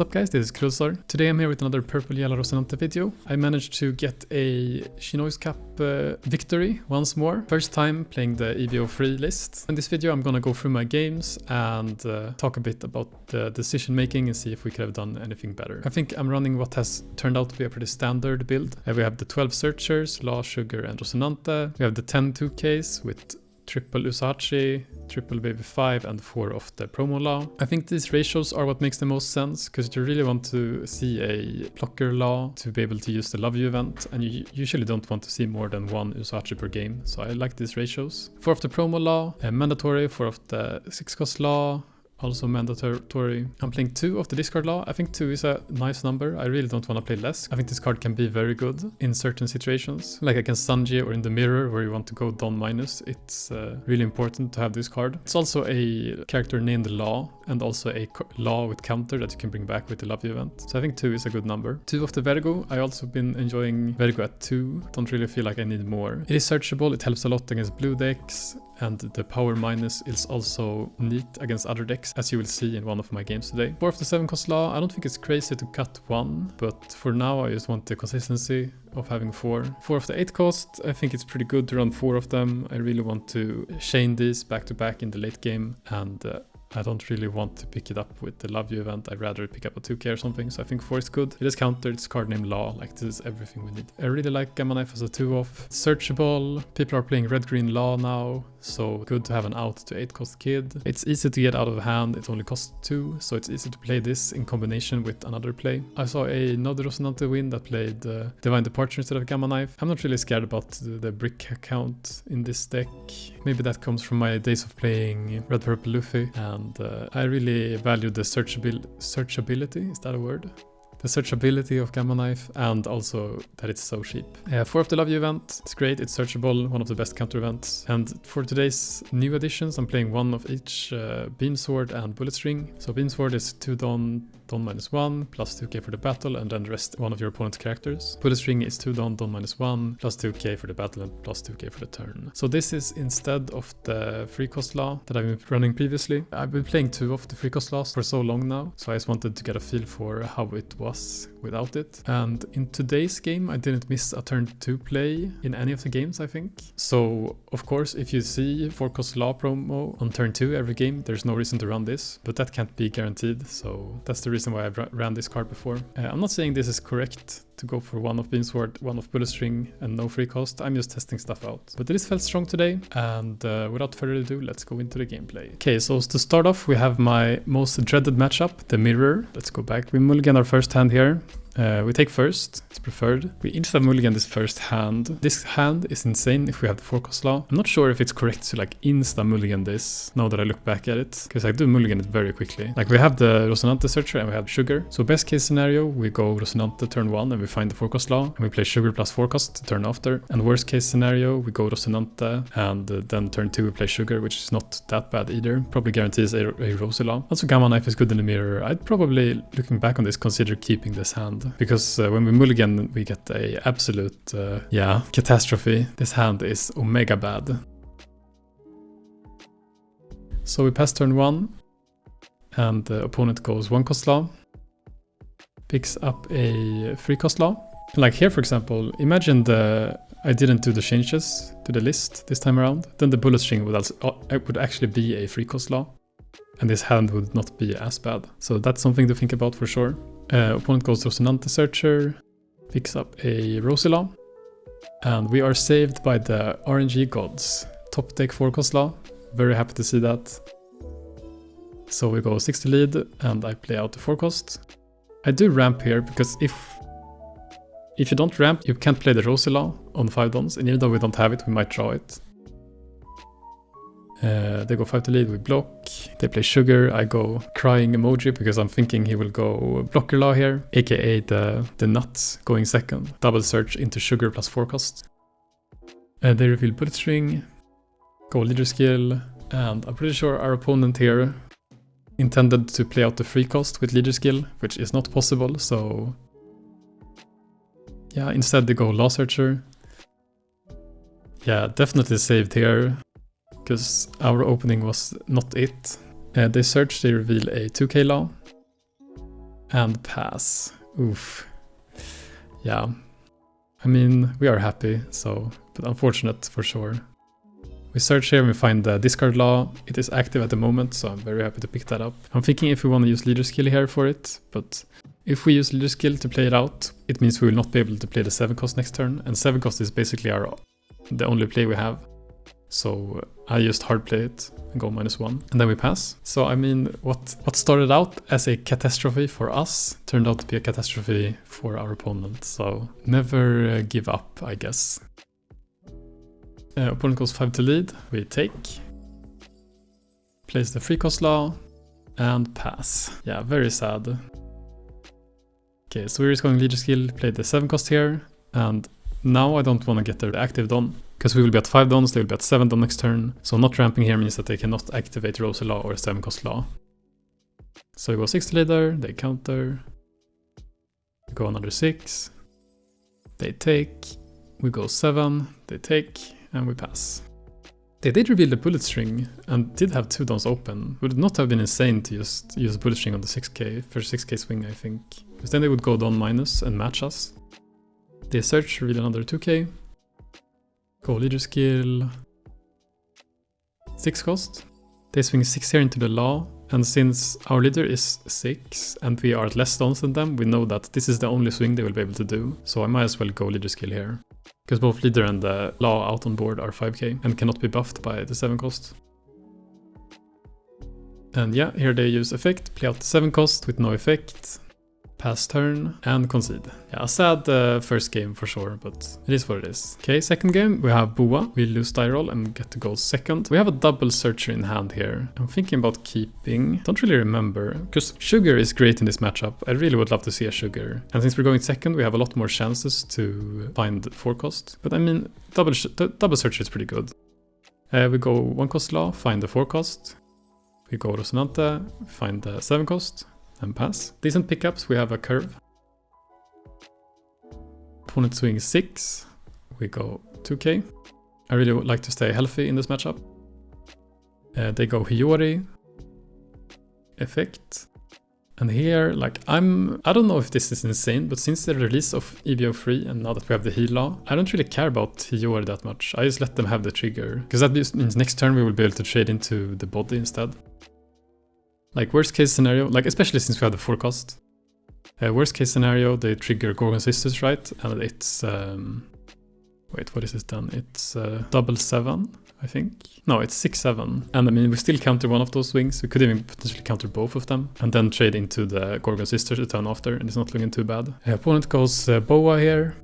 What's up guys, this is Crocodile. Today I'm here with another Purple Yellow Rosinante video. I managed to get a chinoize Cup victory once more. First time playing the EVO free list. In this video I'm gonna go through my games and talk a bit about the decision making and see if we could have done anything better. I think I'm running what has turned out to be a pretty standard build. We have the 12 searchers, Law, Sugar and Rosinante. We have the 10 2Ks with triple Usachi, triple Baby 5 and 4 of the promo Law. I think these ratios are what makes the most sense because you really want to see a blocker Law to be able to use the Love You event, and you usually don't want to see more than one Usachi per game, so I like these ratios. 4 of the promo Law, mandatory, 4 of the 6 cost Law, also mandatory. I'm playing 2 of the discard Law. I think 2 is a nice number. I really don't want to play less. I think this card can be very good in certain situations, like against Sanji or in the mirror where you want to go Don minus. It's really important to have this card. It's also a character named Law and also a Law with counter that you can bring back with the Love You event. So I think 2 is a good number. 2 of the Vergo. I also been enjoying Vergo at 2. Don't really feel like I need more. It is searchable. It helps a lot against blue decks. And the power minus is also neat against other decks, as you will see in one of my games today. 4 of the 7 cost Law, I don't think it's crazy to cut 1, but for now I just want the consistency of having 4. 4 of the 8 cost, I think it's pretty good to run 4 of them. I really want to chain these back to back in the late game, and I don't really want to pick it up with the Love You event. I'd rather pick up a 2K or something, so I think 4 is good. It is countered, it's card named Law, like this is everything we need. I really like Gamma Knife as a 2-off. Searchable, people are playing red-green Law now, so good to have an out to 8 cost kid. It's easy to get out of hand, it only costs 2, so it's easy to play this in combination with another play. I saw another Rosinante win that played Divine Departure instead of Gamma Knife. I'm not really scared about the brick count in this deck. Maybe that comes from my days of playing Red Purple Luffy, and I really value the searchability, is that a word? The searchability of Gamma Knife, and also that it's so cheap. 4 of the Love You event, it's great, it's searchable, one of the best counter events. And for today's new additions, I'm playing 1 of each Beam Sword and Bullet String. So Beam Sword is 2 Don minus 1, plus 2k for the battle, and then the rest one of your opponent's characters. Bullet String is 2 Don minus 1, plus 2k for the battle, and plus 2k for the turn. So this is instead of the free cost Law that I've been running previously. I've been playing 2 of the free cost Laws for so long now, so I just wanted to get a feel for how it was without it. And in today's game I didn't miss a turn 2 play in any of the games, I think. So of course if you see 4 cost Law promo on turn 2 every game, there's no reason to run this, but that can't be guaranteed, so that's the reason why I've ran this card before. I'm not saying this is correct to go for 1 of Beam Sword, 1 of Bullet String and no free cost. I'm just testing stuff out. But this felt strong today, and without further ado, let's go into the gameplay. Okay, so to start off we have my most dreaded matchup, the mirror. Let's go back. We mulligan our first hand here. We take first, it's preferred. We insta-mulligan this first hand. This hand is insane if we have the 4 cost Law. I'm not sure if it's correct to like insta-mulligan this, now that I look back at it, because I do mulligan it very quickly. Like we have the Rosinante searcher and we have Sugar. So best case scenario, we go Rosinante turn 1 and we find the 4 cost Law, and we play Sugar plus 4 cost turn after. And worst case scenario, we go Rosinante and then turn 2 we play Sugar, which is not that bad either. Probably guarantees a Rosy Law. Also Gamma Knife is good in the mirror. I'd probably, looking back on this, consider keeping this hand. Because when we mulligan, we get a absolute, catastrophe. This hand is omega bad. So we pass turn 1, and the opponent goes 1 cost Law, picks up a 3 cost Law. Like here, for example, imagine I didn't do the changes to the list this time around. Then the Bullet String would actually be a 3 cost Law, and this hand would not be as bad. So that's something to think about for sure. Opponent goes Rosinante searcher, picks up a Rosy Law, and we are saved by the RNG gods. Top deck 4 cost Law, very happy to see that. So we go 60 lead, and I play out the 4 cost. I do ramp here, because if you don't ramp, you can't play the Rosy Law on 5 dons, and even though we don't have it, we might draw it. They go 5 to lead, we block. They play Sugar, I go crying emoji because I'm thinking he will go blocker Law here, aka the nuts going second. Double search into Sugar plus 4 cost. They reveal Bullet String, go leader skill, and I'm pretty sure our opponent here intended to play out the 3 cost with leader skill, which is not possible, so yeah, instead they go Law Searcher. Yeah, definitely saved here, because our opening was not it. They search, they reveal a 2k Law. and pass. Oof. Yeah. I mean, we are happy, so, but unfortunate for sure. We search here and we find the discard law. It is active at the moment, so I'm very happy to pick that up. I'm thinking if we want to use leader skill here for it, but if we use leader skill to play it out, it means we will not be able to play the 7 cost next turn, and 7 cost is basically the only play we have. So I just hard play it and go -1, and then we pass. So I mean, what started out as a catastrophe for us turned out to be a catastrophe for our opponent. So never give up, I guess. Opponent goes 5 to lead. We take, plays the 3 cost law, and pass. Yeah, very sad. Okay, so we're just going leader skill, play the 7 cost here, and now I don't want to get their active Don, because we will be at 5 Dons, they will be at 7 Don next turn. So not ramping here means that they cannot activate Rosy Law or 7 cost law. So we go 6 to leader, they counter, we go another 6, they take, we go 7, they take, and we pass. They did reveal the bullet string and did have 2 Dons open. Would it not have been insane to just use bullet string on the 6k, first 6k swing, I think. Because then they would go Don minus and match us. They search, reveal another 2k. Go leader skill. 6 cost. They swing 6 here into the law. And since our leader is 6 and we are at less Dons than them, we know that this is the only swing they will be able to do. So I might as well go leader skill here. Because both leader and the law out on board are 5k and cannot be buffed by the 7 cost. And yeah, here they use effect, play out the 7 cost with no effect, pass turn, and concede. Yeah, a sad first game for sure, but it is what it is. Okay, second game, we have Boa. We lose die roll and get to go second. We have a double searcher in hand here. I'm thinking about keeping. Don't really remember, because Sugar is great in this matchup. I really would love to see a Sugar. And since we're going second, we have a lot more chances to find 4 cost. But I mean, double searcher is pretty good. We go 1 cost law, find the 4 cost. We go Rosinante, find the 7 cost. And pass. Decent pickups, we have a curve. Opponent swing 6. We go 2k. I really would like to stay healthy in this matchup. They go Hiyori. Effect. And here, like, I don't know if this is insane, but since the release of EBO 3 and now that we have the heal law, I don't really care about Hiyori that much. I just let them have the trigger. Because that means next turn we will be able to trade into the body instead. Like, worst case scenario, like especially since we have the 4 cost. Worst case scenario, they trigger Gorgon Sisters, right? And it's, wait, what is this then? It's 7-7, I think. No, it's 6-7. And I mean, we still counter one of those swings. We could even potentially counter both of them. And then trade into the Gorgon Sisters a turn after, and it's not looking too bad. Opponent goes Boa here.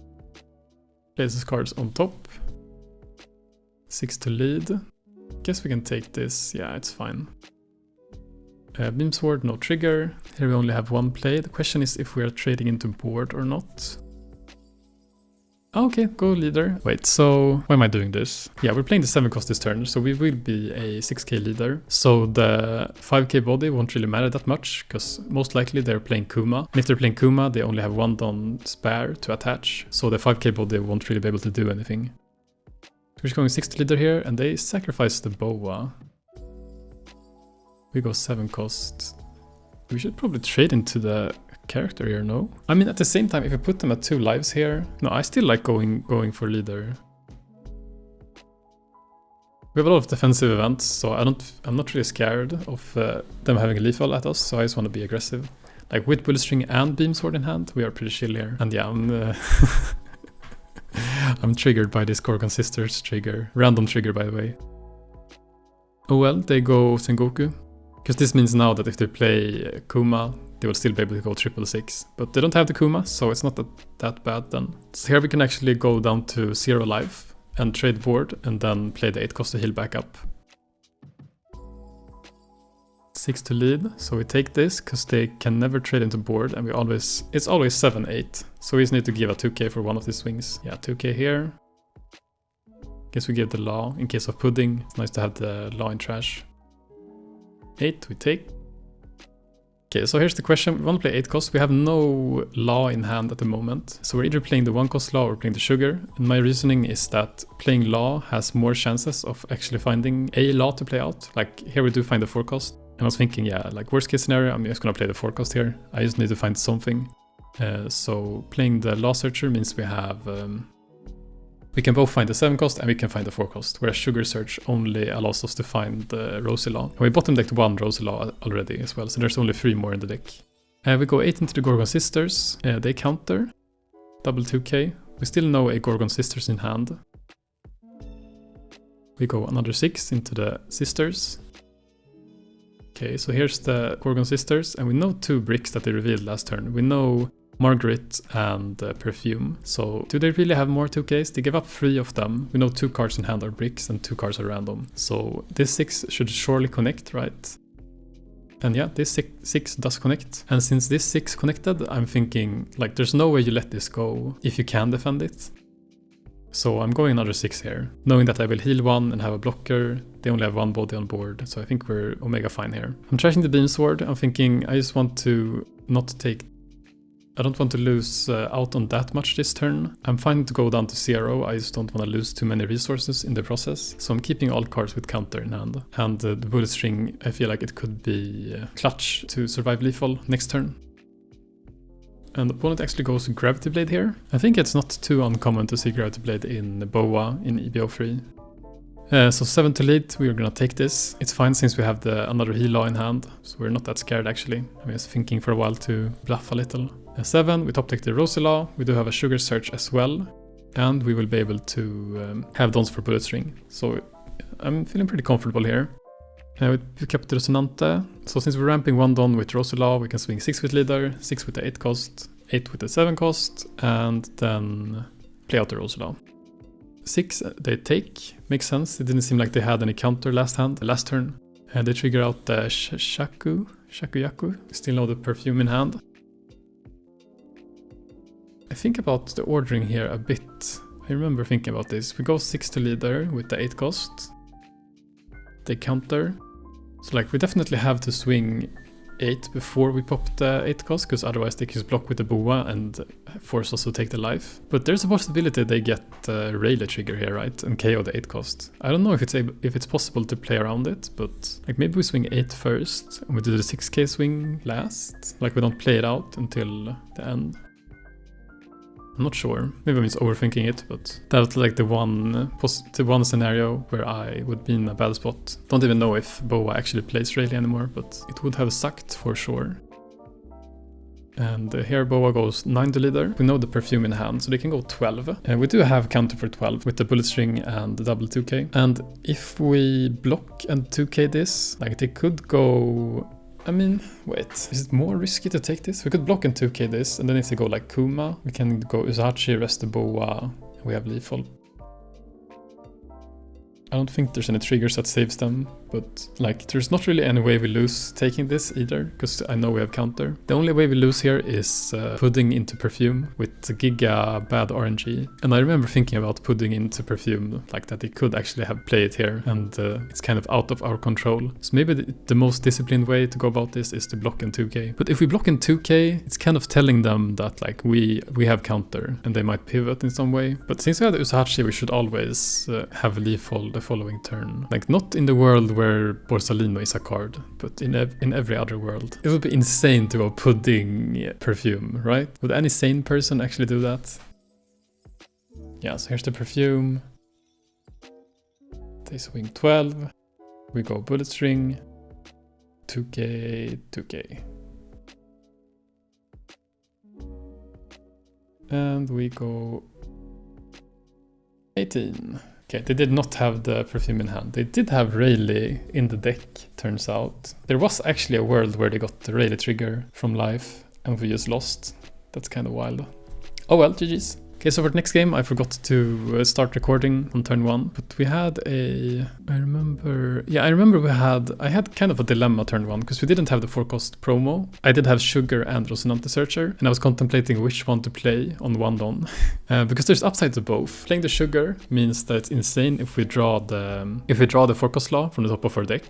Places cards on top. 6 to lead. Guess we can take this. Yeah, it's fine. Beam Sword, no trigger. Here we only have 1 play. The question is if we are trading into board or not. Okay, go leader. Wait, so why am I doing this? Yeah, we're playing the 7 cost this turn, so we will be a 6k leader. So the 5k body won't really matter that much, because most likely they're playing Kuma. And if they're playing Kuma, they only have 1 Don spare to attach. So the 5k body won't really be able to do anything. So we're just going 6 to leader here, and they sacrifice the Boa. We go 7 cost. We should probably trade into the character here, no? I mean, at the same time, if I put them at 2 lives here... No, I still like going for leader. We have a lot of defensive events, so I'm not really scared of them having a lethal at us, so I just want to be aggressive. Like, with Bullet String and Beam Sword in hand, we are pretty chill here. And yeah, I'm triggered by this Gorgon Sisters trigger. Random trigger, by the way. Oh well, they go Sengoku. Because this means now that if they play Kuma, they will still be able to go 666. But they don't have the Kuma, so it's not that bad then. So here we can actually go down to 0 life and trade board and then play the 8 cost to heal back up. 6 to lead, so we take this because they can never trade into board and it's always 7-8. So we just need to give a 2k for one of these swings. Yeah, 2k here. Guess we give the law in case of pudding. It's nice to have the law in trash. 8, we take. Okay, so here's the question. We want to play 8 cost. We have no law in hand at the moment. So we're either playing the 1 cost law or playing the sugar. And my reasoning is that playing law has more chances of actually finding a law to play out. Like here we do find the 4 cost. And I was thinking, yeah, like worst case scenario, I'm just gonna play the forecast here. I just need to find something. So playing the Law Searcher means we have... we can both find the 7 cost and we can find the 4 cost, whereas Sugar Search only allows us to find the Rosy Law. And we bottom decked 1 Rosy Law already as well, so there's only 3 more in the deck. We go 8 into the Gorgon Sisters. They counter. Double 2k. We still know a Gorgon Sisters in hand. We go another 6 into the Sisters. Okay, so here's the Gorgon Sisters, and we know 2 bricks that they revealed last turn. We know Margaret and Perfume. So do they really have more 2Ks? They give up 3 of them. We know 2 cards in hand are bricks and 2 cards are random. So this 6 should surely connect, right? And yeah, this 6 does connect. And since this 6 connected, I'm thinking, like, there's no way you let this go if you can defend it. So I'm going another 6 here, knowing that I will heal 1 and have a blocker. They only have 1 body on board, so I think we're Omega fine here. I'm trashing the Beam Sword. I'm thinking I just want to not take... I don't want to lose out on that much this turn. I'm fine to go down to 0, I just don't want to lose too many resources in the process. So I'm keeping all cards with counter in hand. And the Bullet String, I feel like it could be clutch to survive lethal next turn. And the opponent actually goes Gravity Blade here. I think it's not too uncommon to see Gravity Blade in Boa in EBO3. So 7 to lead, we're gonna take this. It's fine since we have the another heal law in hand, so we're not that scared actually. I'm just thinking for a while to bluff a little. 7, we top deck the Rosy Law. We do have a Sugar Search as well. And we will be able to have Dons for Bullet String. So I'm feeling pretty comfortable here. We kept the Rosinante. So since we're ramping 1 Don with Rosy Law, we can swing 6 with leader, 6 with the 8 cost, 8 with the 7 cost, and then play out the Rosy Law. 6 they take, makes sense. It didn't seem like they had any counter last turn. And they trigger out the Shakuyaku. Still know the Perfume in hand. I think about the ordering here a bit. I remember thinking about this. We go 6 to leader with the 8 cost. They counter. So like we definitely have to swing 8 before we pop the 8 cost, because otherwise they can just block with the Boa and force us to take the life. But there's a possibility they get Rayleigh trigger here, right? And KO the 8 cost. I don't know if it's possible to play around it, but like maybe we swing 8 first and we do the 6k swing last. Like we don't play it out until the end. I'm not sure. Maybe I'm just overthinking it, but that's like the one scenario where I would be in a bad spot. Don't even know if Boa actually plays Rayleigh anymore, but it would have sucked for sure. And here Boa goes 9 to leader. We know the Perfume in hand, so they can go 12. We do have counter for 12 with the Bullet String and the double 2k. And if we block and 2k this, like they could go... I mean, wait, is it more risky to take this? We could block and 2k this, and then if they go like Kuma, we can go Uzahachi, rest the Boa, and we have lethal. I don't think there's any triggers that saves them, but like there's not really any way we lose taking this either, because I know we have counter. The only way we lose here is pudding into Perfume with Giga bad RNG. And I remember thinking about pudding into Perfume, like that they could actually have played here, and it's kind of out of our control. So maybe the most disciplined way to go about this is to block in 2k. But if we block in 2k, it's kind of telling them that like we have counter, and they might pivot in some way. But since we have the Uzahachi, we should always have lethal the following turn. Like not in the world where Borsalino is a card, but in every other world. It would be insane to go pudding Perfume, right? Would any sane person actually do that? Yeah, so here's the Perfume. They swing 12. We go Bullet String. 2k, 2k. And we go 18. Okay, they did not have the Perfume in hand. They did have Rayleigh in the deck, turns out. There was actually a world where they got the Rayleigh trigger from life, and we just lost. That's kind of wild. Oh well, GG's. Okay, so for the next game, I forgot to start recording on turn 1, but we had I remember I had kind of a dilemma turn 1, because we didn't have the 4-cost promo. I did have Sugar and Rosinante Searcher, and I was contemplating which one to play on 1 Don, because there's upside to both. Playing the Sugar means that it's insane if we draw the 4-cost Law from the top of our deck.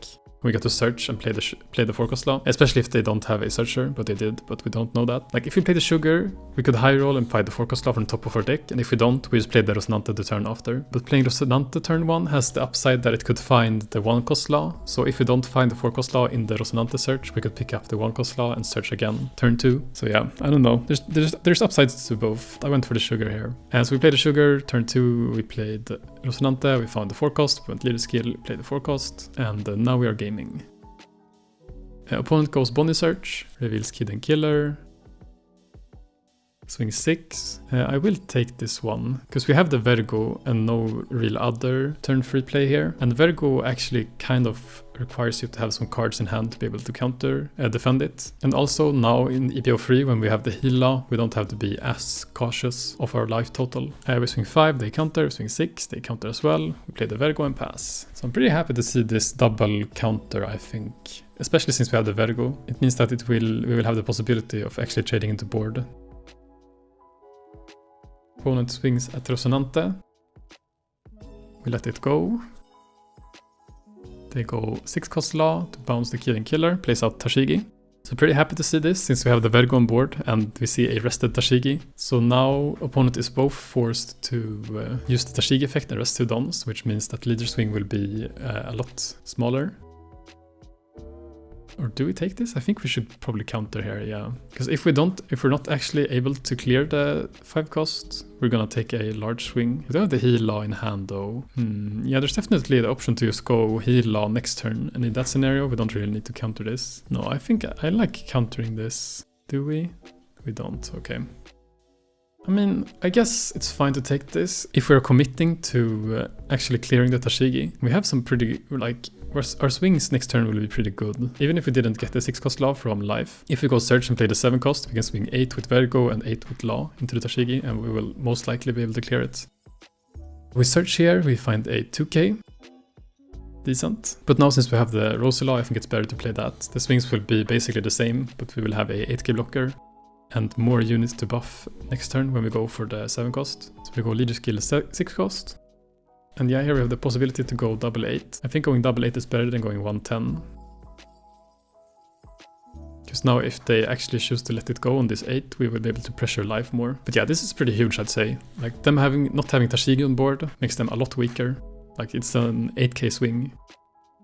We got to search and play the forecast law, especially if they don't have a searcher, but they did, but we don't know that. Like if we play the sugar, we could high roll and find the forecast law from the top of our deck, and if we don't, we just play the Rosinante the turn after. But playing Rosinante turn 1 has the upside that it could find the 1-cost law, so if we don't find the forecast law in the Rosinante search, we could pick up the 1-cost law and search again turn 2. So yeah, I don't know. There's upsides to both. I went for the sugar here. And so we played the sugar, turn 2 we played Rosinante, we found the forecast, we went leader skill, played the forecast, and now we are gaming. Opponent goes Bonnie Search, reveals Kid and Killer, swing 6. I will take this one, because we have the Vergo and no real other turn free play here. And Vergo actually kind of requires you to have some cards in hand to be able to counter, defend it. And also now in EPO 3, when we have the heal law, we don't have to be as cautious of our life total. We swing 5, they counter, we swing 6, they counter as well. We play the Vergo and pass. So I'm pretty happy to see this double counter, I think. Especially since we have the Vergo. It means that we will have the possibility of actually trading into board. Opponent swings at Rosinante. We let it go. They go 6-cost law to bounce the Kid and Killer, plays out Tashigi. So pretty happy to see this, since we have the Vergo on board and we see a rested Tashigi. So now opponent is both forced to use the Tashigi effect and rest 2 dons, which means that leader swing will be a lot smaller. Or do we take this? I think we should probably counter here, yeah. Because if we're not actually able to clear the 5-cost, we're gonna take a large swing. We don't have the heal law in hand though. Yeah, there's definitely the option to just go heal law next turn. And in that scenario, we don't really need to counter this. No, I think I like countering this. Do we? We don't, okay. I mean, I guess it's fine to take this if we're committing to actually clearing the Tashigi. We have some pretty, like, our swings next turn will be pretty good. Even if we didn't get the 6-cost law from life. If we go search and play the 7-cost, we can swing 8 with Vergo and 8 with law into the Tashigi, and we will most likely be able to clear it. We search here, we find a 2k. Decent. But now since we have the Rosy law, I think it's better to play that. The swings will be basically the same, but we will have a 8k blocker. And more units to buff next turn when we go for the 7-cost. So we go leader skill 6-cost. And yeah, here we have the possibility to go double 8. I think going double 8 is better than going 110. Because now if they actually choose to let it go on this 8, we will be able to pressure life more. But yeah, this is pretty huge, I'd say. Like them not having Tashigi on board makes them a lot weaker. Like it's an 8k swing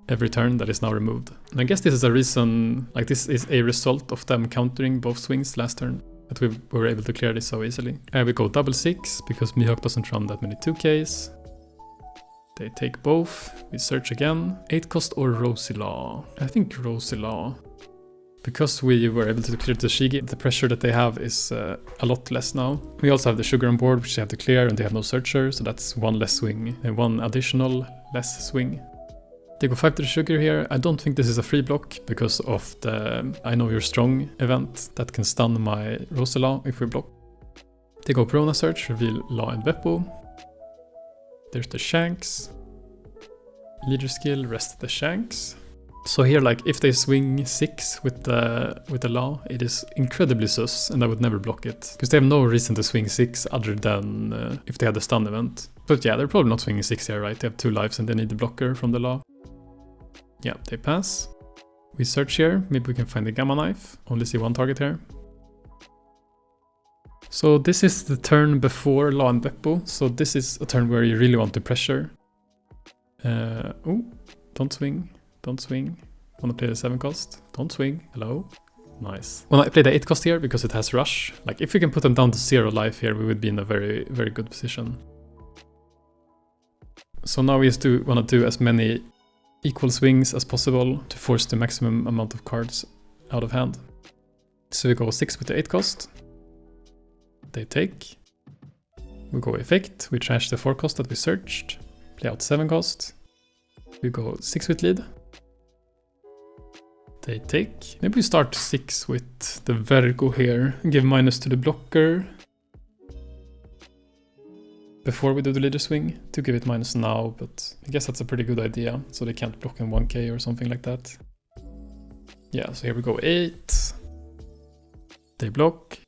every turn that is now removed. And I guess this is a reason, like this is a result of them countering both swings last turn, that we were able to clear this so easily. We go double 6 because Mihawk doesn't run that many 2ks. They take both. We search again. 8-cost or Rosy Law? I think Rosy Law. Because we were able to clear the Tashigi, the pressure that they have is a lot less now. We also have the sugar on board, which they have to clear, and they have no searcher, so that's one less swing. And one additional less swing. They go 5 to the sugar here. I don't think this is a free block because of the I Know You're Strong event that can stun my Rosy Law if we block. They go Prona Search, reveal Law and Beppo. There's the Shanks. Leader skill, rest the Shanks. So here, like, if they swing 6 with the Law, it is incredibly sus, and I would never block it. Because they have no reason to swing 6 other than if they had the stun event. But yeah, they're probably not swinging 6 here, right? They have 2 lives and they need the blocker from the Law. Yeah, they pass. We search here, maybe we can find the Gamma Knife. Only see one target here. So this is the turn before Law and Beppo, so this is a turn where you really want to pressure. Oh, don't swing, don't swing. Wanna play the 7-cost? Don't swing, hello? Nice. Well, I play the 8-cost here because it has rush. Like, if we can put them down to 0 life here, we would be in a very, very good position. So now we just wanna do as many equal swings as possible to force the maximum amount of cards out of hand. So we go 6 with the 8-cost. They take. We go effect, we trash the 4-cost that we searched. Play out 7-cost. We go 6 with lead. They take. Maybe we start 6 with the Vergo here. Give minus to the blocker. Before we do the leader swing, to give it minus now, but I guess that's a pretty good idea. So they can't block in 1k or something like that. Yeah, so here we go 8. They block.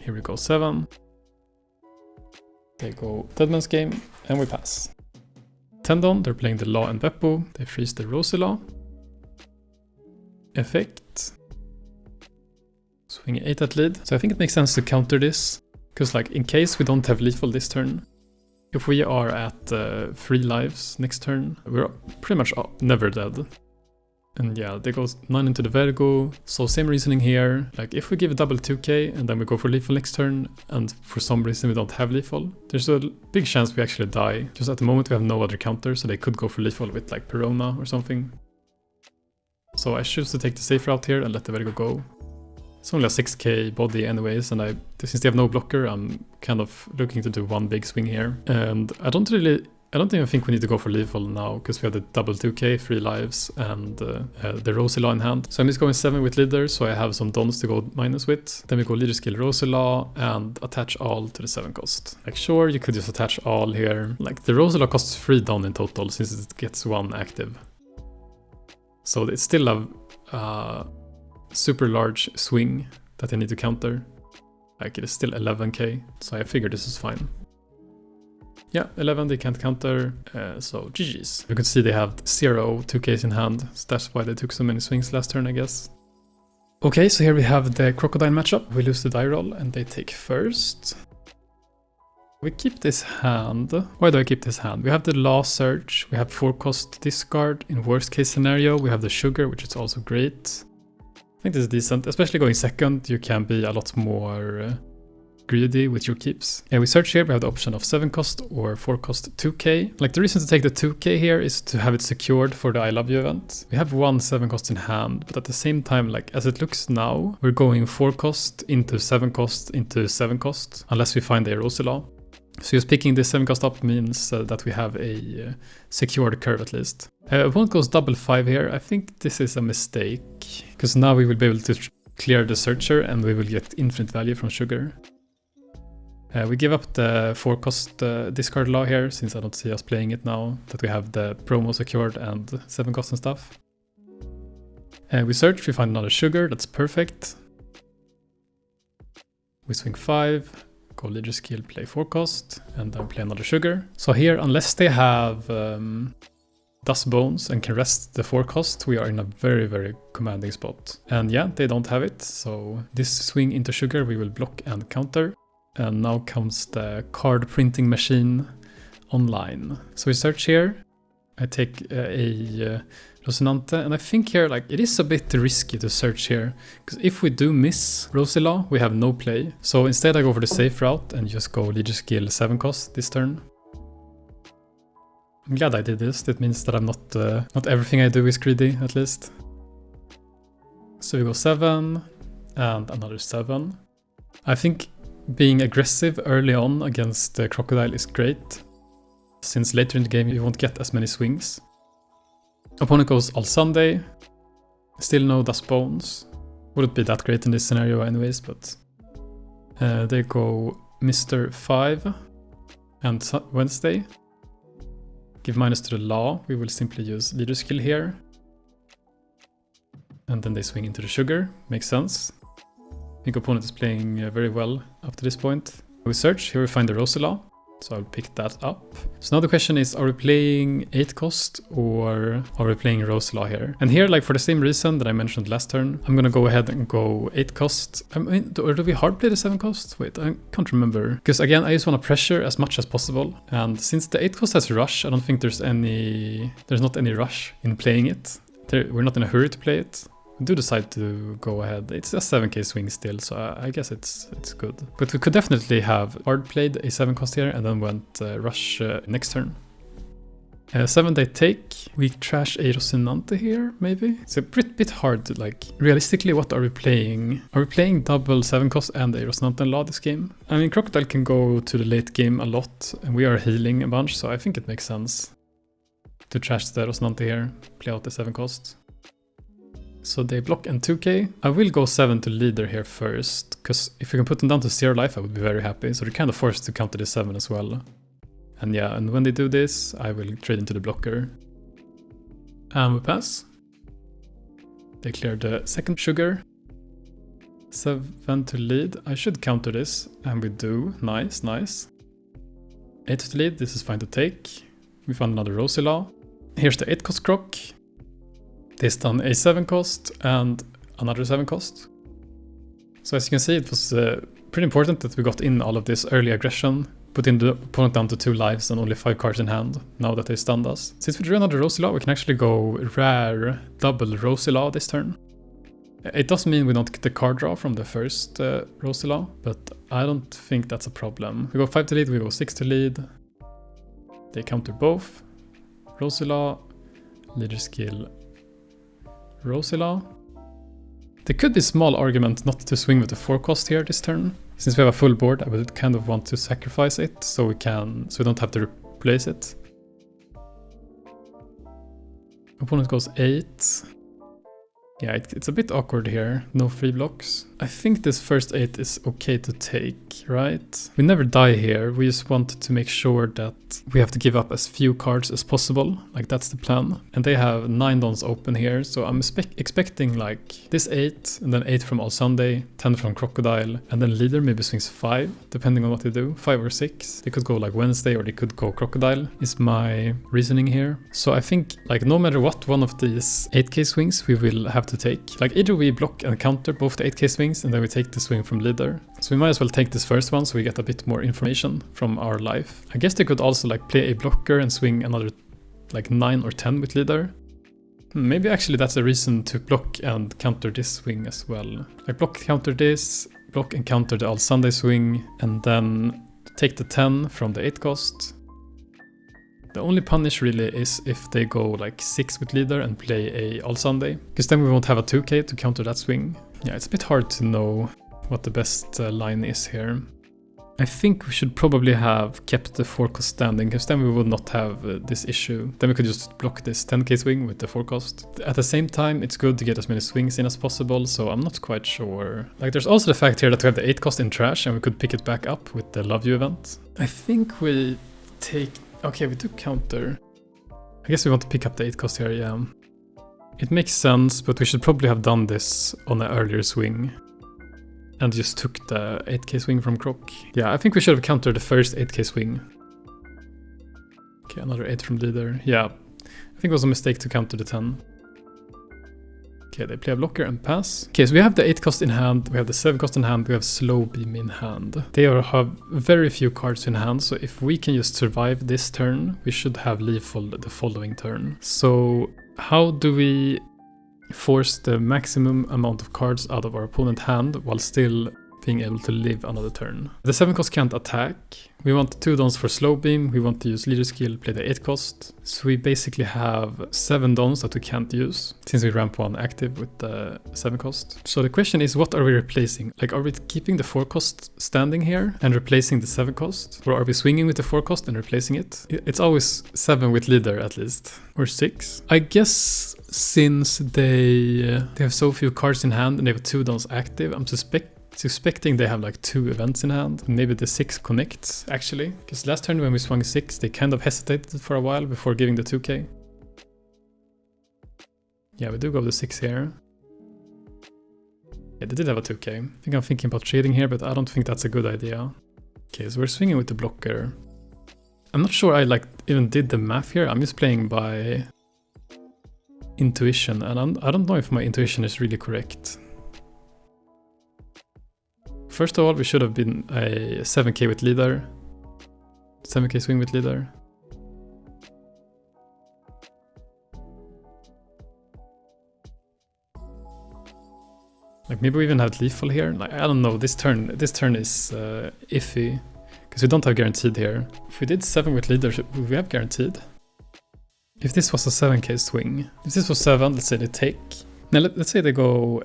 Here we go 7. They go Deadman's Game, and we pass. Tendon, they're playing the Law and Beppo. They freeze the Rosy Law. effect. Swing 8 at lead. So I think it makes sense to counter this, because like in case we don't have lethal this turn, if we are at 3 lives next turn, we're pretty much never dead. And yeah, they go 9 into the Vergo, so same reasoning here. Like if we give a double 2k and then we go for lethal next turn, and for some reason we don't have lethal, there's a big chance we actually die. Just at the moment we have no other counter, so they could go for lethal with like Perona or something. So I choose to take the safe route here and let the Vergo go. It's only a 6k body anyways, and since they have no blocker, I'm kind of looking to do one big swing here. And I don't even think we need to go for lethal now, because we have the double 2k, 3 lives, and the Rosy Law in hand. So I'm just going 7 with leader, so I have some dons to go minus with. Then we go leader skill Rosy Law and attach all to the 7 cost. Like sure, you could just attach all here. Like the Rosy Law costs 3 don in total, since it gets 1 active. So it's still a super large swing that I need to counter. Like it is still 11k, so I figured this is fine. Yeah, 11 they can't counter, so GG's. You can see they have 0 2ks in hand, so that's why they took so many swings last turn, I guess. Okay, so here we have the Crocodile matchup. We lose the die roll and they take first. We keep this hand. Why do I keep this hand? We have the Law Search, we have 4 cost discard. In worst case scenario, we have the Sugar, which is also great. I think this is decent, especially going second, you can be a lot more greedy with your keeps. Yeah, we search here, we have the option of 7 cost or 4 cost 2k. Like the reason to take the 2k here is to have it secured for the I Love You event. We have 1 7 cost in hand, but at the same time, like as it looks now, we're going 4 cost into 7 cost into 7 cost, unless we find a Rosy Law. So just picking this 7 cost up means that we have a secured curve at least. Opponent goes double 5 here. I think this is a mistake, because now we will be able to clear the searcher and we will get infinite value from Sugar. We give up the 4 cost discard Law here, since I don't see us playing it now that we have the promo secured and 7 cost and stuff. We search, we find another Sugar, that's perfect. We swing 5. Go leader skill, play 4 cost, and then play another Sugar. So here, unless they have Dust Bones and can rest the 4 cost, we are in a very, very commanding spot. And yeah, they don't have it, so this swing into Sugar we will block and counter. And now comes the card printing machine online. So we search here. I take a Rosinante, and I think here like it is a bit risky to search here, because if we do miss Rosy Law, we have no play. So instead I go for the safe route and just go leader skill 7 cost this turn. I'm glad I did this. That means that I'm not everything I do is greedy, at least. So we go 7 and another 7. I think being aggressive early on against the Crocodile is great, since later in the game you won't get as many swings. Opponent goes all Sunday, still no Dust Bones. Wouldn't be that great in this scenario anyways, but they go Mr. 5 and Wednesday. Give minus to the Law, we will simply use leader skill here. And then they swing into the Sugar, makes sense. I think opponent is playing very well up to this point. We search, here we find the Rosy Law, so I'll pick that up. So now the question is, are we playing 8 cost or are we playing Rosy Law here? And here, like for the same reason that I mentioned last turn, I'm gonna go ahead and go 8 cost. I mean, or do we hard play the 7 cost? Wait, I can't remember. Because again, I just want to pressure as much as possible. And since the 8 cost has rush, I don't think there's not any rush in playing it. We're not in a hurry to play it. We do decide to go ahead. It's a 7k swing still, so I guess it's good. But we could definitely have hard played a 7 cost here and then went rush next turn. 7 they take. We trash a Rosinante here, maybe? It's a bit hard to like... Realistically, what are we playing? Are we playing double 7 cost and a Rosinante Law this game? I mean, Crocodile can go to the late game a lot, and we are healing a bunch, so I think it makes sense to trash the Rosinante here, play out the 7 cost. So they block and 2k. I will go 7 to leader here first, because if we can put them down to 0 life, I would be very happy. So they're kind of forced to counter the 7 as well. And yeah, and when they do this, I will trade into the blocker. And we pass. They clear the second Sugar. 7 to lead. I should counter this, and we do. Nice, nice. 8 to lead, this is fine to take. We found another Rosy Law. Here's the 8 cost Croc. This done a 7 cost and another 7 cost. So as you can see, it was pretty important that we got in all of this early aggression, putting the opponent down to 2 lives and only 5 cards in hand, now that they stunned us. Since we drew another Rosy Law, we can actually go rare double Rosy Law this turn. It does mean we don't get the card draw from the first Rosy Law, but I don't think that's a problem. We go 5 to lead, we go 6 to lead. They counter both. Rosy Law, leader skill, Rosy Law. There could be a small argument not to swing with the 4 cost here this turn. Since we have a full board, I would kind of want to sacrifice it so we don't have to replace it. Opponent goes 8. Yeah, it's a bit awkward here. No free blocks. I think this first 8 is okay to take, right? We never die here. We just want to make sure that we have to give up as few cards as possible. Like, that's the plan. And they have 9 dons open here. So I'm expecting like this 8 and then 8 from All Sunday, 10 from Crocodile, and then leader maybe swings 5, depending on what they do. 5 or 6. They could go like Wednesday or they could go Crocodile, is my reasoning here. So I think like no matter what one of these 8k swings we will have to take. Like either we block and counter both the 8k swings and then we take the swing from leader. So we might as well take this first one so we get a bit more information from our life. I guess they could also like play a blocker and swing another like 9 or 10 with leader. Maybe actually that's a reason to block and counter this swing as well. Like block, counter this, block and counter the All Sunday swing, and then take the 10 from the 8 cost. The only punish really is if they go like 6 with leader and play a All Sunday, because then we won't have a 2k to counter that swing. Yeah, it's a bit hard to know what the best line is here. I think we should probably have kept the 4 cost standing, because then we would not have this issue. Then we could just block this 10k swing with the 4 cost. At the same time, it's good to get as many swings in as possible, so I'm not quite sure. Like, there's also the fact here that we have the 8 cost in trash and we could pick it back up with the Love You event. I think we take... Okay, we took counter. I guess we want to pick up the 8 cost here, yeah. It makes sense, but we should probably have done this on an earlier swing. And just took the 8k swing from Croc. Yeah, I think we should have countered the first 8k swing. Okay, another 8 from leader. Yeah, I think it was a mistake to counter the 10. Okay, they play a blocker and pass. Okay, so we have the 8 cost in hand, we have the 7 cost in hand, we have slow beam in hand. They have very few cards in hand, so if we can just survive this turn, we should have lethal the following turn. So how do we force the maximum amount of cards out of our opponent's hand while still being able to live another turn? The 7 cost can't attack. We want 2 dons for slow beam. We want to use leader skill, play the 8 cost. So we basically have 7 dons that we can't use since we ramp 1 active with the 7 cost. So the question is, what are we replacing? Like, are we keeping the 4 cost standing here and replacing the 7 cost? Or are we swinging with the 4 cost and replacing it? It's always 7 with leader at least. Or 6. I guess since they have so few cards in hand and they have 2 dons active, I'm suspecting they have like 2 events in hand. Maybe the 6 connects actually, because last turn when we swung 6 they kind of hesitated for a while before giving the 2k. Yeah, we do go the 6 here. Yeah, they did have a 2k. I think I'm thinking about trading here, but I don't think that's a good idea. Okay, so we're swinging with the blocker. I'm not sure I like even did the math here. I'm just playing by intuition, and I don't know if my intuition is really correct. First of all, we should have been a 7k with leader. 7k swing with leader. Like maybe we even have lethal here. Like, I don't know, this turn is iffy. Because we don't have guaranteed here. If we did 7 with leader, would we have guaranteed? If this was a 7k swing. If this was 7, let's say they take. Now let's say they go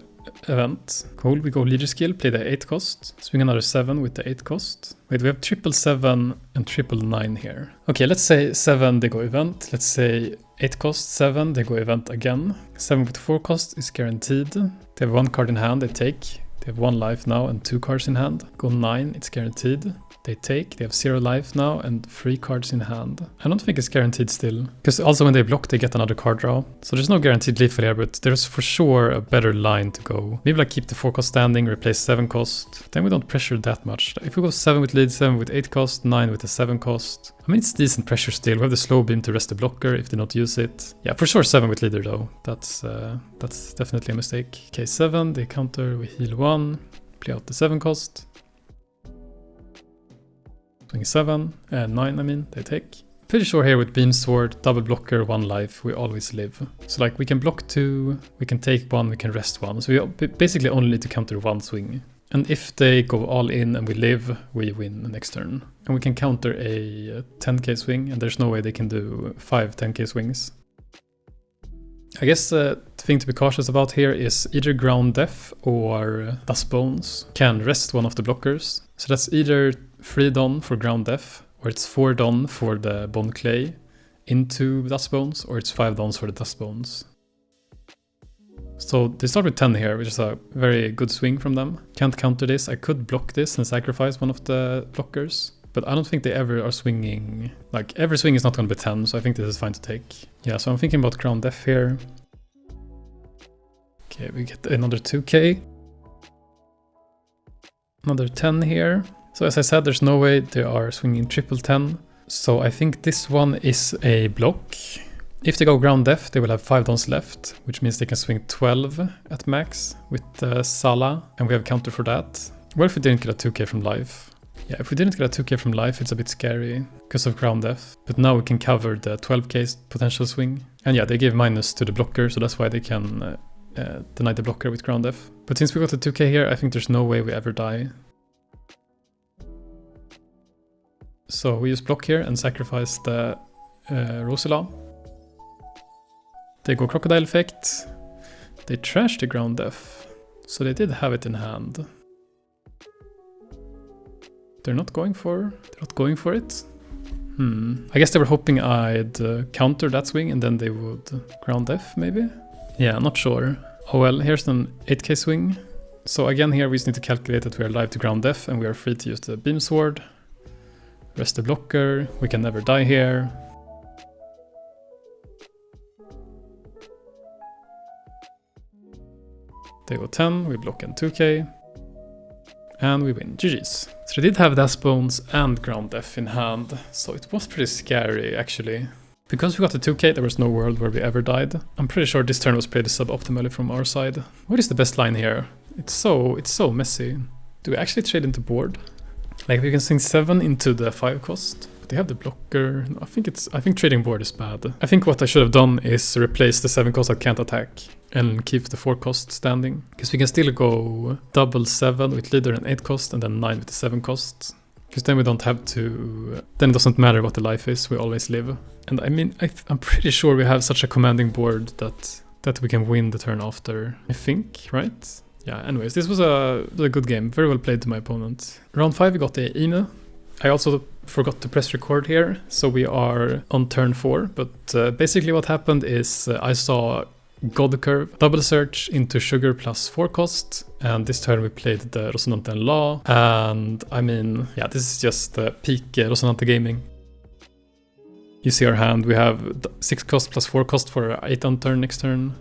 event. Cool, we go leader skill, play the 8 cost. Swing another 7 with the 8 cost. Wait, we have 777 and 999 here. Okay, let's say 7 they go event. Let's say 8 cost 7 they go event again. 7 with 4 cost is guaranteed. They have 1 card in hand, they take. They have 1 life now and 2 cards in hand. Go 9, it's guaranteed. They take, they have 0 life now and 3 cards in hand. I don't think it's guaranteed still. Because also when they block, they get another card draw. So there's no guaranteed lethal here, but there's for sure a better line to go. Maybe like keep the 4 cost standing, replace 7 cost. Then we don't pressure that much. If we go 7 with lead, 7 with 8 cost, 9 with the 7 cost. I mean, it's decent pressure still. We have the slow beam to rest the blocker if they not use it. Yeah, for sure 7 with leader though. That's definitely a mistake. Okay, 7, they counter, we heal 1. Play out the 7 cost. Swing 7, 9 I mean, they take. Pretty sure here with Beam Sword, double blocker, 1 life, we always live. So like we can block 2, we can take 1, we can rest 1. So we basically only need to counter 1 swing. And if they go all in and we live, we win the next turn. And we can counter a 10k swing, and there's no way they can do 5 10k swings. I guess the thing to be cautious about here is either Ground Death or Dust Bones can rest one of the blockers. So that's either 3 Don for Ground Death, or it's 4 Don for the Bone Clay into Dust Bones, or it's 5 Dons for the Dust Bones. So they start with 10 here, which is a very good swing from them. Can't counter this. I could block this and sacrifice one of the blockers, but I don't think they ever are swinging. Like every swing is not going to be 10, so I think this is fine to take. Yeah, so I'm thinking about Ground Death here. Okay, we get another 2k. Another 10 here. So as I said, there's no way they are swinging triple 10. So I think this one is a block. If they go Ground Death, they will have 5 Dons left, which means they can swing 12 at max with Sala, and we have counter for that. What if we didn't get a 2k from life? Yeah, if we didn't get a 2k from life, it's a bit scary because of Ground Death. But now we can cover the 12k potential swing. And yeah, they give minus to the blocker, so that's why they can deny the blocker with Ground Death. But since we got a 2k here, I think there's no way we ever die. So we just block here and sacrifice the Rosila. They go Crocodile effect. They trash the Ground Death. So they did have it in hand. They're not going for it. I guess they were hoping I'd counter that swing and then they would Ground Death maybe? Yeah, not sure. Oh well, here's an 8k swing. So again here we just need to calculate that we are live to Ground Death and we are free to use the Beam Sword. Rest the blocker, we can never die here. They go 10, we block in 2k. And we win, GG's. So they did have Dust Bones and Ground Death in hand, so it was pretty scary actually. Because we got the 2k, there was no world where we ever died. I'm pretty sure this turn was played suboptimally from our side. What is the best line here? It's so messy. Do we actually trade into board? Like we can swing 7 into the 5 cost. But they have the blocker. No, I think trading board is bad. I think what I should have done is replace the 7 cost that can't attack and keep the 4 cost standing. Because we can still go double 7 with leader and 8 cost and then 9 with the 7 cost. Because then we don't have to... Then it doesn't matter what the life is, we always live. And I mean, I'm pretty sure we have such a commanding board that we can win the turn after, I think, right? Yeah, anyways, this was a good game. Very well played to my opponent. Round 5 we got the Ine. I also forgot to press record here, so we are on turn 4. But basically what happened is I saw God Curve, double search into sugar plus 4 cost, and this turn we played the Rosinante and Law, and I mean, yeah, this is just peak Rosinante gaming. You see our hand, we have 6 cost plus 4 cost for 8 on turn next turn.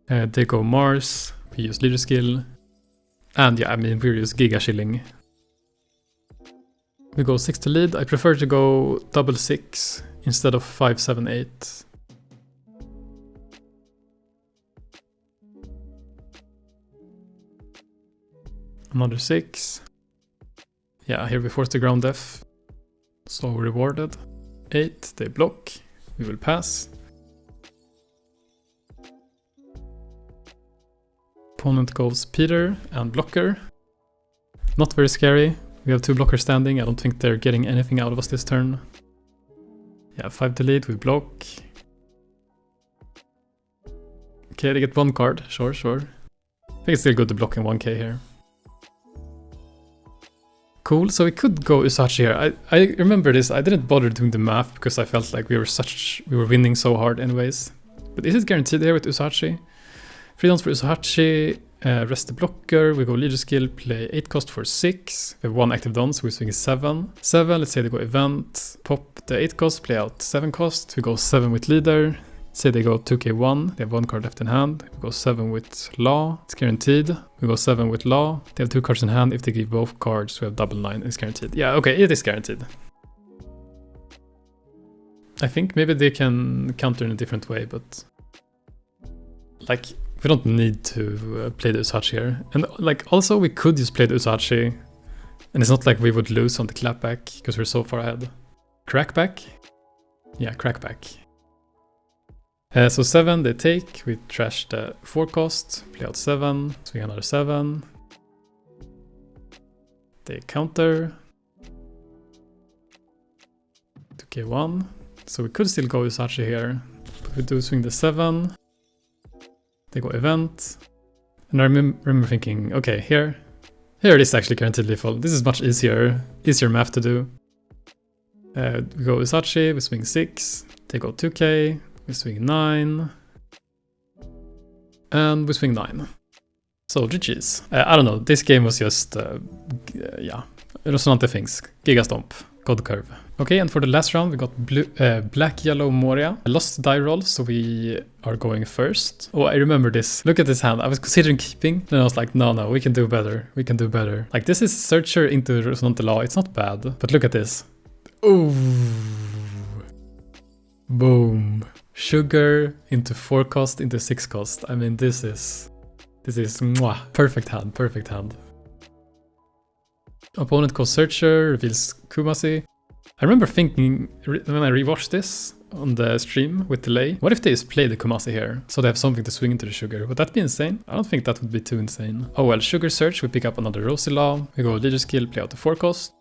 They go Mars, we use leader skill, and yeah, I mean, we're just giga chilling. We go 6 to lead. I prefer to go double 6 instead of 5, 7, 8. Another 6. Yeah, here we force the Ground Death. So rewarded. 8, they block. We will pass. Opponent goes Peter and blocker. Not very scary. We have 2 blockers standing. I don't think they're getting anything out of us this turn. Yeah, 5 to lead, we block. Okay, they get 1 card. Sure. I think it's still good to block in 1k here. Cool, so we could go Usachi here. I remember this, I didn't bother doing the math because I felt like we were winning so hard anyways. But is it guaranteed here with Usachi? 3 downs for Usachi, Rest the blocker, we go leader skill, play 8 cost for 6. We have 1 active don, so we're swinging 7. 7, let's say they go event, pop the 8 cost, play out 7 cost. We go 7 with leader. Say they go 2k1, they have 1 card left in hand. We go 7 with law, it's guaranteed. We go 7 with law, they have 2 cards in hand. If they give both cards, we have double 9, it's guaranteed. Yeah, okay, it is guaranteed. I think maybe they can counter in a different way, but like, we don't need to play the Usachi here. And like, also we could just play the Usachi, and it's not like we would lose on the clapback because we're so far ahead. Crackback? Yeah, crackback. So 7 they take, we trash the 4 cost, play out 7, swing another 7. They counter. 2k1. So we could still go Usachi here, but we do swing the 7. They go event. And I remember thinking, okay, here it is actually guaranteed lethal. This is much easier math to do. We go Usachi, we swing 6, they go 2k, we swing 9, and we swing 9. So GG's. I don't know, this game was just, yeah, Rosinante things. Giga Stomp, God Curve. Okay, and for the last round we got Black Yellow Moria. I lost die roll, so we are going first. Oh, I remember this. Look at this hand. I was considering keeping, then I was like, no, we can do better. We can do better. Like, this is Searcher into Rosinante Law. It's not bad, but look at this. Ooh. Boom. Sugar into 4 cost into 6 cost. I mean, this is mwah. Perfect hand, perfect hand. Opponent goes Searcher, reveals Kumasi. I remember thinking, when I rewatched this on the stream with delay, what if they just play the Kumasi here, so they have something to swing into the Sugar? Would that be insane? I don't think that would be too insane. Oh well, Sugar Search, we pick up another Rosy Law, we go leader skill, play out the 4 cost.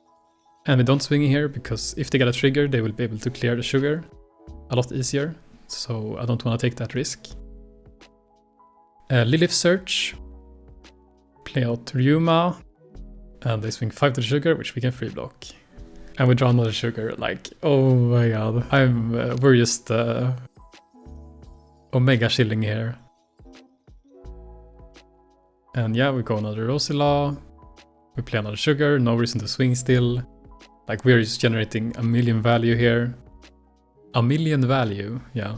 And we don't swing here, because if they get a trigger, they will be able to clear the Sugar a lot easier. So I don't want to take that risk. Lilith Search, play out Ryuma, and they swing 5 to the Sugar, which we can free block. And we draw another Sugar, like, oh my god. We're just omega chilling here. And yeah, we go another Rosy Law. We play another Sugar, no reason to swing still. Like, we're just generating a million value here. A million value, yeah.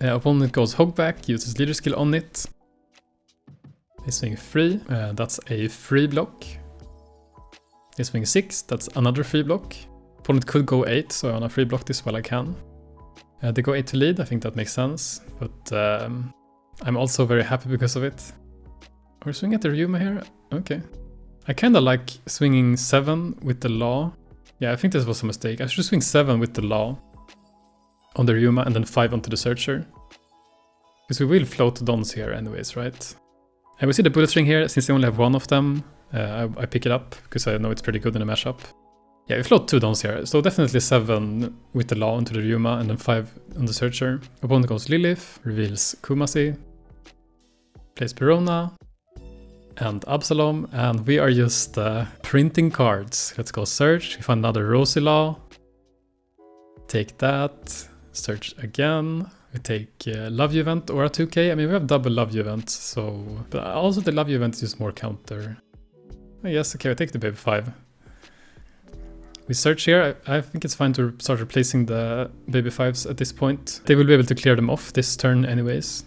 Opponent goes Hogback, uses leader skill on it. They swing 3, that's a free block. They swing 6, that's another free block. Opponent could go 8, so I wanna free block this while I can. They go 8 to lead, I think that makes sense, but I'm also very happy because of it. We're swinging at the Ryuma here, okay. I kinda like swinging 7 with the Law. Yeah, I think this was a mistake. I should swing 7 with the Law on the Ryuma and then 5 onto the Searcher. Because we will float Dons here anyways, right? And we see the bullet string here, since they only have 1 of them. I pick it up, because I know it's pretty good in a mashup. Yeah, we float 2 Dons here, so definitely 7 with the Law onto the Ryuma and then 5 on the Searcher. Opponent goes Lilith, reveals Kumasi, plays Perona, and Absalom, and we are just printing cards. Let's go search, we find another Rosy Law. Take that, search again. We take Love You Event or a 2k. I mean, we have double Love You Event, so... But also the Love You Event is just more counter. I guess, okay, we take the Baby 5. We search here. I think it's fine to start replacing the Baby 5s at this point. They will be able to clear them off this turn anyways.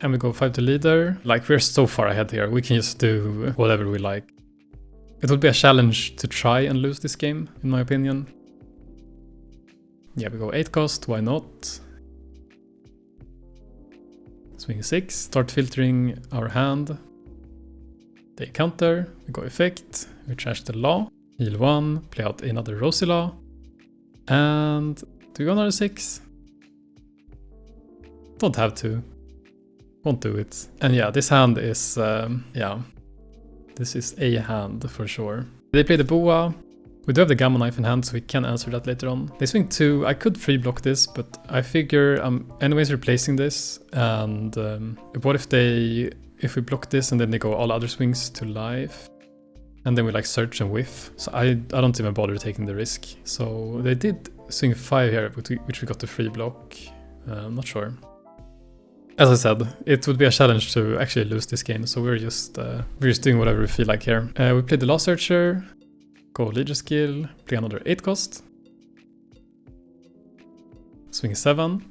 And we go 5 to leader. Like, we're so far ahead here. We can just do whatever we like. It would be a challenge to try and lose this game, in my opinion. Yeah, we go 8 cost, why not? Swing 6, start filtering our hand. They counter, we go effect, we trash the Law. Heal 1, play out another Rosy Law. And do we go another 6? Don't have to. Won't do it. And yeah, this hand is, yeah. This is a hand for sure. They play the Boa. We do have the Gamma Knife in hand, so we can answer that later on. They swing 2. I could free block this, but I figure I'm anyways replacing this. And what if we block this and then they go all other swings to life? And then we like search and whiff. So I don't even bother taking the risk. So they did swing 5 here, which we got the free block. I'm not sure. As I said, it would be a challenge to actually lose this game, so we're just doing whatever we feel like here. We played the Law Searcher, go leader skill, play another 8 cost. Swing 7.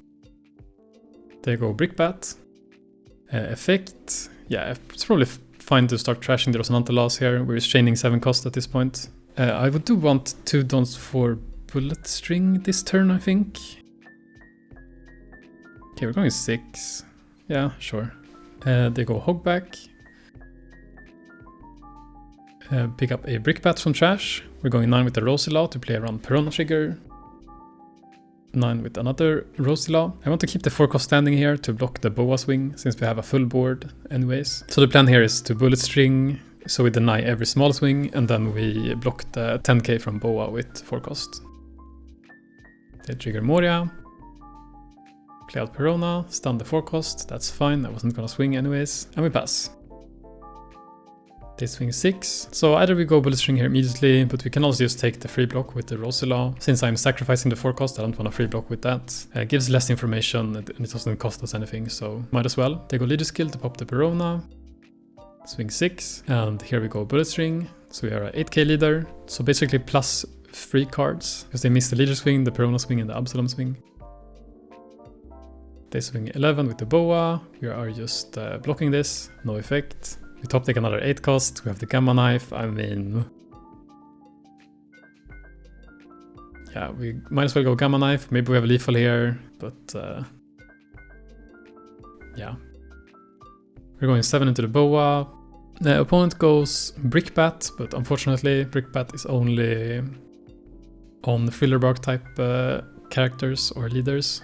They go Brickbat. Effect. Yeah, it's probably fine to start trashing the Rosinante Laws here. We're chaining 7 cost at this point. I would do want 2 dons for Bullet String this turn, I think. Okay, we're going 6. Yeah, sure. They go Hogback. Pick up a Brickbat from trash. We're going 9 with the Rosy Law to play around Perona trigger. 9 with another Rosy Law. I want to keep the 4 cost standing here to block the Boa swing, since we have a full board anyways. So the plan here is to Bullet String, so we deny every small swing, and then we block the 10k from Boa with 4 cost. They trigger Moria. Play out Perona, stun the 4 cost, that's fine, I wasn't gonna swing anyways, and we pass. They swing 6, so either we go Bullet String here immediately, but we can also just take the free block with the Rosy Law. Since I'm sacrificing the 4 cost, I don't want a free block with that. It gives less information and it doesn't cost us anything, so might as well. They go leader skill to pop the Perona, swing 6, and here we go Bullet String, so we are a 8k leader, so basically plus 3 cards, because they miss the leader swing, the Perona swing, and the Absalom swing. They swing 11 with the Boa, we are just blocking this, no effect. We top take another 8 cost, we have the Gamma Knife, I mean... Yeah, we might as well go Gamma Knife, maybe we have a lethal here, but... yeah. We're going 7 into the Boa. The opponent goes Brickbat, but unfortunately Brickbat is only on Fillerbark type characters or leaders.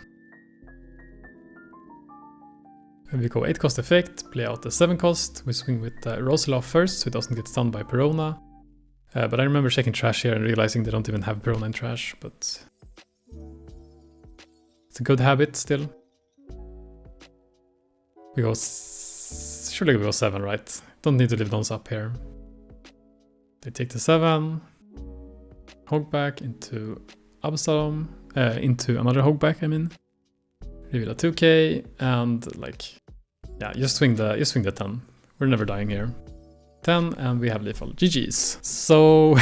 We go 8 cost effect, play out the 7 cost, we swing with Rosy Law first so it doesn't get stunned by Perona. But I remember checking trash here and realizing they don't even have Perona in trash, but... It's a good habit still. We go... Surely we go 7, right? Don't need to leave those up here. They take the 7, Hogback into Absalom, into another Hogback, I mean. Reveal a 2k, and like... Yeah, just swing the 10. We're never dying here. 10, and we have lethal. GG's. So...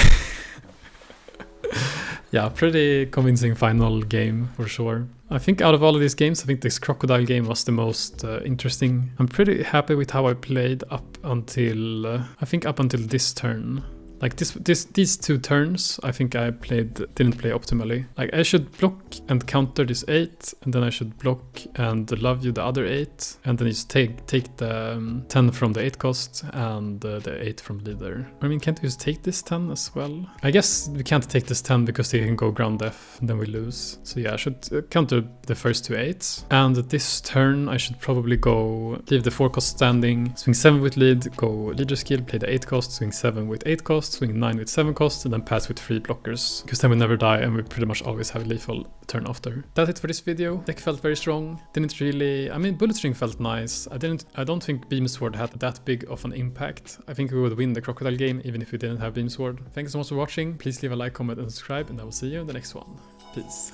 yeah, pretty convincing final game, for sure. I think out of all of these games, I think this Crocodile game was the most interesting. I'm pretty happy with how I played up until... I think up until this turn. Like these 2 turns, I think I didn't play optimally. Like I should block and counter this 8, and then I should block and love you the other 8, and then just take the 10 from the 8 cost and the 8 from leader. I mean, can't we just take this 10 as well? I guess we can't take this 10 because they can go ground def, and then we lose. So yeah, I should counter the first 2 8s. And this turn, I should probably go leave the 4 cost standing, swing 7 with lead, go leader skill, play the 8 cost, swing 7 with 8 cost, swing 9 with 7 cost, and then pass with 3 blockers, because then we never die and we pretty much always have lethal turn after. That's it for this video. Deck felt very strong. Didn't really... I mean, Bullet String felt nice. I don't think Beam Sword had that big of an impact. I think we would win the Crocodile game even if we didn't have Beam Sword. Thanks so much for watching. Please leave a like, comment, and subscribe, and I will see you in the next one. Peace.